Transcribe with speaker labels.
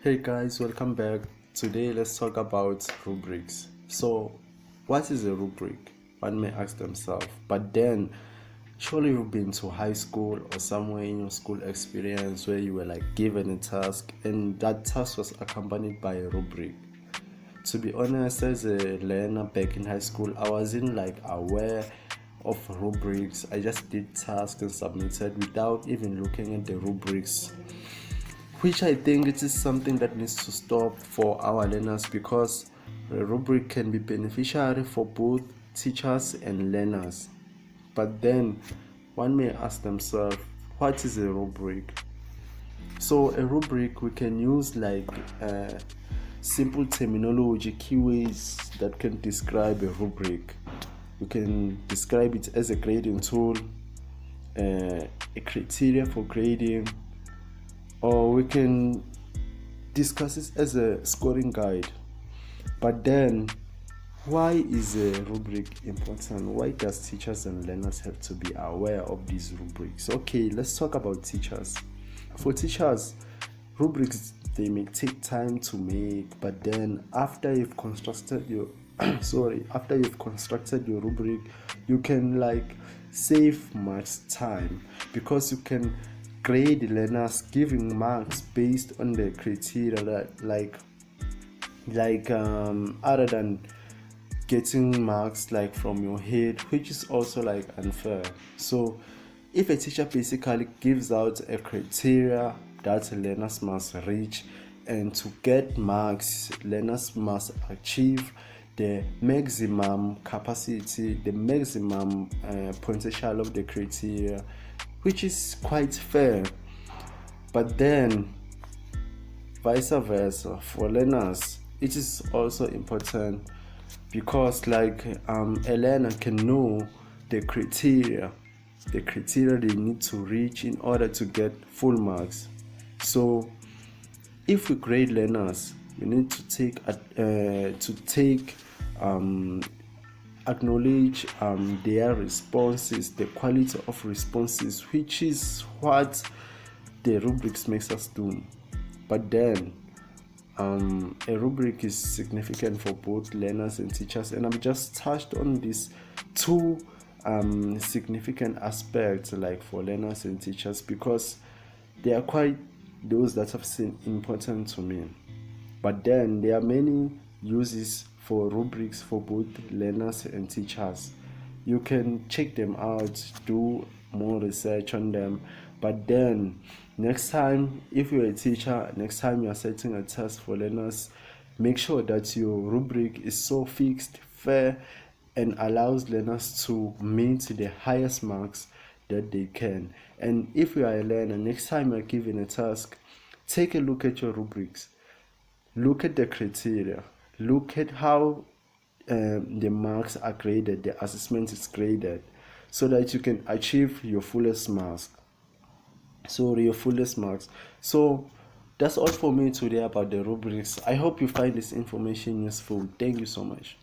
Speaker 1: Hey guys, welcome back. Today let's talk about rubrics. So, what is a rubric? One may ask themselves. But then, surely you've been to high school or somewhere in your school experience where you were like given a task and that task was accompanied by a rubric. To be honest, as a learner back in high school, I wasn't like aware of rubrics. I just did tasks and submitted without even looking at the rubrics, which I think it is something that needs to stop for our learners, because a rubric can be beneficial for both teachers and learners. But then one may ask themselves, what is a rubric? So a rubric, we can use like simple terminology, keywords that can describe a rubric. We can describe it as a grading tool, a criteria for grading, or we can discuss it as a scoring guide. But then, why is a rubric important? Why does teachers and learners have to be aware of these rubrics? Okay, let's talk about teachers. For teachers, rubrics, they may take time to make, but then after you've constructed your after you've constructed your rubric, you can like save much time, because you can grade learners giving marks based on the criteria that other than getting marks like from your head, which is also like unfair. So if a teacher basically gives out a criteria that learners must reach, and to get marks learners must achieve the maximum capacity, the maximum potential of the criteria, which is quite fair. But then vice versa for learners, it is also important, because like a learner can know the criteria they need to reach in order to get full marks. So if we grade learners, we need to take acknowledge their responses, the quality of responses, which is what the rubrics makes us do. But then a rubric is significant for both learners and teachers, and I've just touched on these two significant aspects, like for learners and teachers, because they are quite those that have seemed important to me. But then there are many uses for rubrics for both learners and teachers. You can check them out, do more research on them. But then next time, if you're a teacher, next time you're setting a test for learners, make sure that your rubric is so fixed, fair, and allows learners to meet the highest marks that they can. And if you are a learner, next time you're given a task, take a look at your rubrics, look at the criteria, look at how the marks are graded, the assessment is graded, so that you can achieve your fullest marks. So that's all for me today about the rubrics. I hope you find this information useful. Thank you so much.